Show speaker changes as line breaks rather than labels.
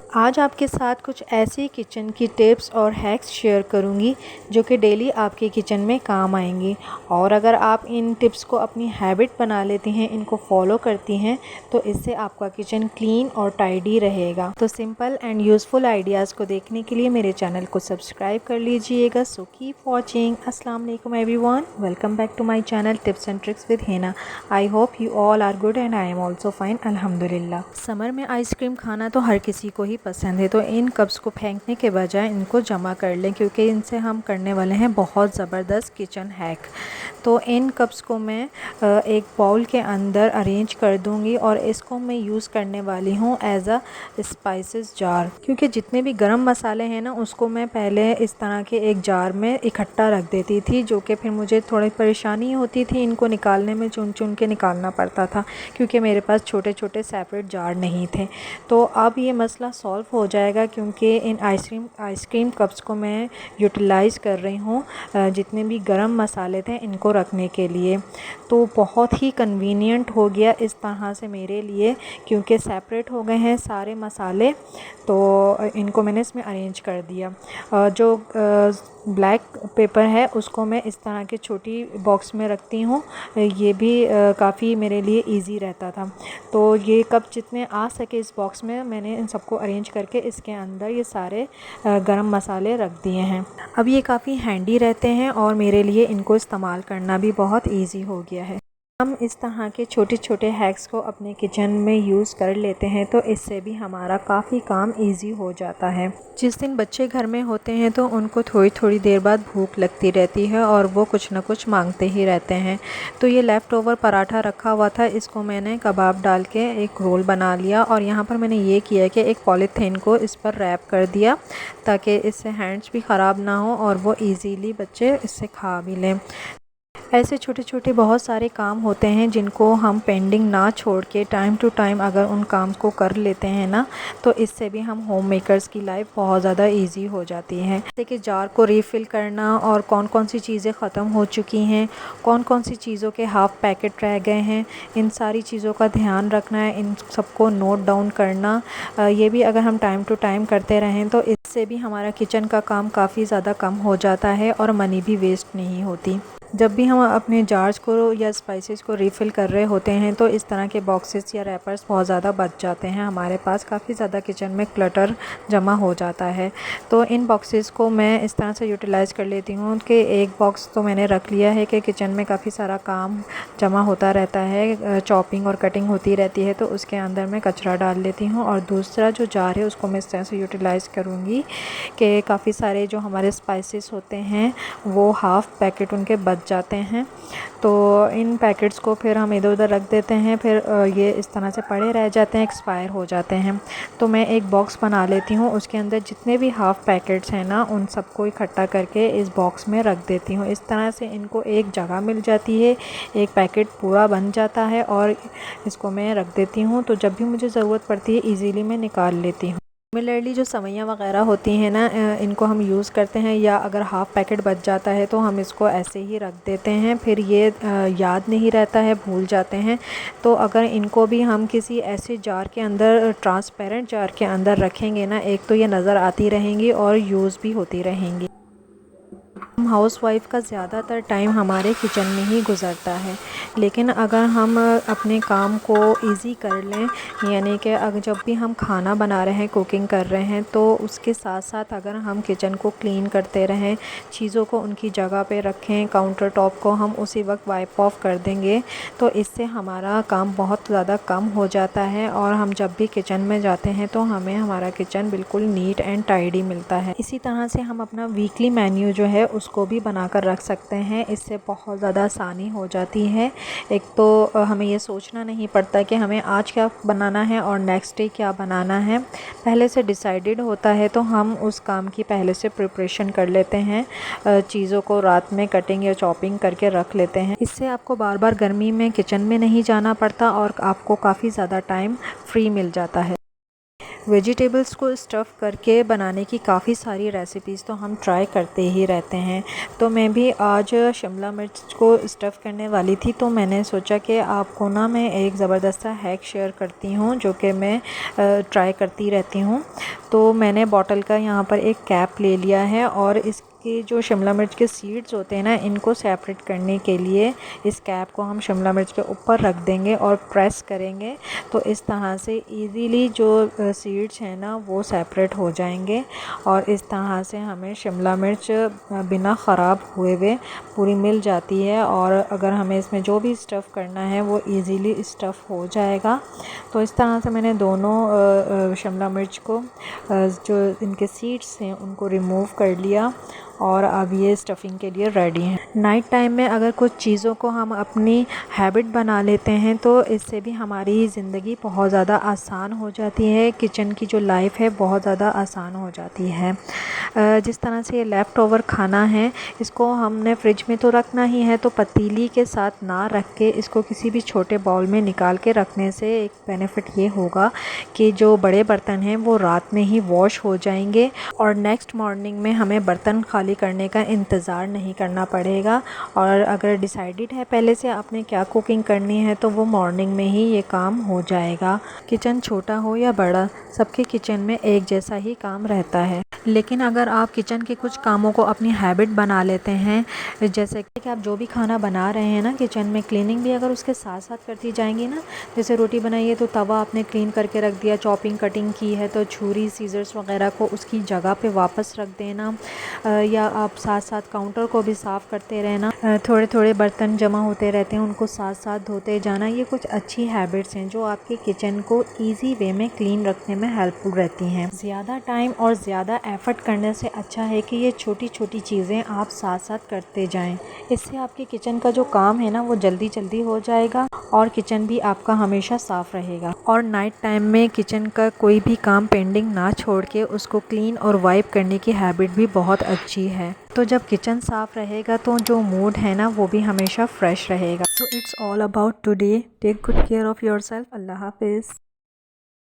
आज आपके साथ कुछ ऐसी किचन की टिप्स और हैक्स शेयर करूंगी जो कि डेली आपके किचन में काम आएंगी। और अगर आप इन टिप्स को अपनी हैबिट बना लेती हैं, इनको फॉलो करती हैं, तो इससे आपका किचन क्लीन और टाइडी रहेगा। तो सिंपल एंड यूज़फुल आइडियाज़ को देखने के लिए मेरे चैनल को सब्सक्राइब कर लीजिएगा। So keep watching. अस्सलाम वालेकुम everyone, welcome back to my channel tips and tricks with Hina. I hope you all are good and I am also fine, अल्हम्दुलिल्लाह। समर में आइसक्रीम खाना तो हर किसी को ही पसंद है, तो इन कप्स को फेंकने के बजाय इनको जमा कर लें, क्योंकि इनसे हम करने वाले हैं बहुत ज़बरदस्त किचन हैक। तो इन कप्स को मैं एक बाउल के अंदर अरेंज कर दूंगी और इसको मैं यूज़ करने वाली हूँ एज अ स्पाइसेस जार। क्योंकि जितने भी गरम मसाले हैं ना, उसको मैं पहले इस तरह के एक जार में इकट्ठा रख देती थी, जो कि फिर मुझे थोड़ी परेशानी होती थी इनको निकालने में, चुन चुन के निकालना पड़ता था, क्योंकि मेरे पास छोटे छोटे सेपरेट जार नहीं थे। तो अब ये मसला सॉल्व हो जाएगा, क्योंकि इन आइसक्रीम कप्स को मैं यूटिलाइज़ कर रही हूँ जितने भी गरम मसाले थे इनको रखने के लिए। तो बहुत ही कन्वीनियंट हो गया इस तरह से मेरे लिए, क्योंकि सेपरेट हो गए हैं सारे मसाले। तो इनको मैंने इसमें अरेंज कर दिया। जो ब्लैक पेपर है उसको मैं इस तरह के छोटी बॉक्स में रखती हूँ, ये भी काफ़ी मेरे लिए इजी रहता था। तो ये कप जितने आ सके इस बॉक्स में, मैंने इन सबको अरेंज करके इसके अंदर ये सारे गरम मसाले रख दिए हैं। अब ये काफ़ी हैंडी रहते हैं और मेरे लिए इनको इस्तेमाल करना भी बहुत ईजी हो गया है। हम इस तरह के छोटे छोटे हैक्स को अपने किचन में यूज़ कर लेते हैं, तो इससे भी हमारा काफ़ी काम इजी हो जाता है। जिस दिन बच्चे घर में होते हैं तो उनको थोड़ी थोड़ी देर बाद भूख लगती रहती है और वो कुछ ना कुछ मांगते ही रहते हैं। तो ये लेफ़्ट ओवर पराठा रखा हुआ था, इसको मैंने कबाब डाल के एक रोल बना लिया और यहाँ पर मैंने ये किया कि एक पॉलीथीन को इस पर रैप कर दिया, ताकि इससे हैंड्स भी ख़राब ना हो और वो ईज़िली बच्चे इससे खा भी लें। ऐसे छोटे छोटे बहुत सारे काम होते हैं जिनको हम पेंडिंग ना छोड़ के टाइम टू टाइम अगर उन काम को कर लेते हैं ना, तो इससे भी हम होम मेकर्स की लाइफ बहुत ज़्यादा इजी हो जाती है। जैसे कि जार को रीफ़िल करना और कौन कौन सी चीज़ें ख़त्म हो चुकी हैं, कौन कौन सी चीज़ों के हाफ़ पैकेट रह गए हैं, इन सारी चीज़ों का ध्यान रखना है, इन सबको नोट डाउन करना। ये भी अगर हम टाइम टू टाइम करते रहें तो इससे भी हमारा किचन का काम काफ़ी ज़्यादा कम हो जाता है और मनी भी वेस्ट नहीं होती। जब भी हम अपने जार्स को या स्पाइसेस को रीफ़िल कर रहे होते हैं तो इस तरह के बॉक्सेस या रैपर्स बहुत ज़्यादा बच जाते हैं हमारे पास। काफ़ी ज़्यादा किचन में क्लटर जमा हो जाता है। तो इन बॉक्सेस को मैं इस तरह से यूटिलाइज़ कर लेती हूँ कि एक बॉक्स तो मैंने रख लिया है कि किचन में काफ़ी सारा काम जमा होता रहता है, चॉपिंग और कटिंग होती रहती है, तो उसके अंदर मैं कचरा डाल लेती हूँ। और दूसरा जो जार है उसको मैं इस तरह से यूटिलाइज़ करूँगी कि काफ़ी सारे जो हमारे स्पाइसेस होते हैं वो हाफ़ पैकेट उनके बच जाते हैं। तो इन पैकेट्स को फिर हम इधर उधर रख देते हैं, फिर ये इस तरह से पड़े रह जाते हैं, एक्सपायर हो जाते हैं। तो मैं एक बॉक्स बना लेती हूँ, उसके अंदर जितने भी हाफ़ पैकेट्स हैं ना, उन सबको इकट्ठा करके इस बॉक्स में रख देती हूँ। इस तरह से इनको एक जगह मिल जाती है, एक पैकेट पूरा बन जाता है और इसको मैं रख देती हूँ। तो जब भी मुझे ज़रूरत पड़ती है ईज़िली मैं निकाल लेती हूँ। सिमिलरली जो सवैयाँ वगैरह होती हैं ना, इनको हम यूज़ करते हैं, या अगर हाफ़ पैकेट बच जाता है तो हम इसको ऐसे ही रख देते हैं, फिर ये याद नहीं रहता है, भूल जाते हैं। तो अगर इनको भी हम किसी ऐसे जार के अंदर, ट्रांसपेरेंट जार के अंदर रखेंगे ना, एक तो ये नज़र आती रहेंगी और यूज़ भी होती रहेंगी। हाउसवाइफ का ज़्यादातर टाइम हमारे किचन में ही गुज़रता है, लेकिन अगर हम अपने काम को इजी कर लें, यानी कि अगर जब भी हम खाना बना रहे हैं, कुकिंग कर रहे हैं, तो उसके साथ साथ अगर हम किचन को क्लीन करते रहें, चीज़ों को उनकी जगह पे रखें, काउंटर टॉप को हम उसी वक्त वाइप ऑफ कर देंगे, तो इससे हमारा काम बहुत ज़्यादा कम हो जाता है और हम जब भी किचन में जाते हैं तो हमें हमारा किचन बिल्कुल नीट एंड टाइडी मिलता है। इसी तरह से हम अपना वीकली मेन्यू जो है उसको भी बनाकर रख सकते हैं, इससे बहुत ज़्यादा आसानी हो जाती है। एक तो हमें ये सोचना नहीं पड़ता कि हमें आज क्या बनाना है और नेक्स्ट डे क्या बनाना है, पहले से डिसाइडेड होता है, तो हम उस काम की पहले से प्रिपरेशन कर लेते हैं, चीज़ों को रात में कटिंग या चॉपिंग करके रख लेते हैं। इससे आपको बार बार गर्मी में किचन में नहीं जाना पड़ता और आपको काफ़ी ज़्यादा टाइम फ्री मिल जाता है। वेजिटेबल्स को स्टफ़ करके बनाने की काफ़ी सारी रेसिपीज़ तो हम ट्राई करते ही रहते हैं। तो मैं भी आज शिमला मिर्च को स्टफ़ करने वाली थी, तो मैंने सोचा कि आपको ना मैं एक ज़बरदस्त हैक शेयर करती हूँ जो कि मैं ट्राई करती रहती हूँ। तो मैंने बॉटल का यहाँ पर एक कैप ले लिया है और इसकी जो शिमला मिर्च के सीड्स होते हैं ना, इनको सेपरेट करने के लिए इस कैप को हम शिमला मिर्च के ऊपर रख देंगे और प्रेस करेंगे, तो इस तरह से इजीली जो सीड्स हैं ना वो सेपरेट हो जाएंगे और इस तरह से हमें शिमला मिर्च बिना ख़राब हुए पूरी मिल जाती है। और अगर हमें इसमें जो भी स्टफ़ करना है वो इजीली स्टफ़ हो जाएगा। तो इस तरह से मैंने दोनों शिमला मिर्च को जो इनके सीड्स हैं उनको रिमूव कर लिया और अब ये स्टफ़िंग के लिए रेडी हैं। नाइट टाइम में अगर कुछ चीज़ों को हम अपनी हैबिट बना लेते हैं तो इससे भी हमारी ज़िंदगी बहुत ज़्यादा आसान हो जाती है। किचन की जो लाइफ है बहुत ज़्यादा आसान हो जाती है। जिस तरह से ये लेफ़्ट ओवर खाना है, इसको हमने फ्रिज में तो रखना ही है, तो पतीली के साथ ना रख के इसको किसी भी छोटे बाउल में निकाल के रखने से एक बेनिफिट ये होगा कि जो बड़े बर्तन हैं वो रात में ही वॉश हो जाएंगे और नेक्स्ट मॉर्निंग में हमें बर्तन खाली करने का इंतज़ार नहीं करना पड़ेगा। और अगर डिसाइडेड है पहले से आपने क्या कुकिंग करनी है तो वो मॉर्निंग में ही ये काम हो जाएगा। किचन छोटा हो या बड़ा, सबके किचन में एक जैसा ही काम रहता है। लेकिन अगर आप किचन के कुछ कामों को अपनी हैबिट बना लेते हैं, जैसे कि आप जो भी खाना बना रहे हैं ना किचन में, क्लीनिंग भी अगर उसके साथ साथ करती जाएंगी ना, जैसे रोटी बनाई है तो तवा आपने क्लीन करके रख दिया, चॉपिंग कटिंग की है तो छुरी सीजर्स वगैरह को उसकी जगह पे वापस रख देना, या आप साथ साथ काउंटर को भी साफ़ करते रहना। थोड़े थोड़े बर्तन जमा होते रहते हैं उनको साथ साथ धोते जाना। ये कुछ अच्छी हैबिट्स हैं जो आपके किचन को ईज़ी वे में क्लीन रखने में हेल्पफुल रहती हैं। ज़्यादा टाइम और ज़्यादा एफ़र्ट करने से अच्छा है कि ये छोटी छोटी चीज़ें आप साथ साथ करते जाएं। इससे आपके किचन का जो काम है ना वो जल्दी जल्दी हो जाएगा और किचन भी आपका हमेशा साफ़ रहेगा। और नाइट टाइम में किचन का कोई भी काम पेंडिंग ना छोड़ के उसको क्लीन और वाइप करने की हैबिट भी बहुत अच्छी है। तो जब किचन साफ़ रहेगा तो जो मूड है ना वो भी हमेशा फ्रेश रहेगा। So it's all about today. Take good care of yourself. अल्लाह हाफिज़।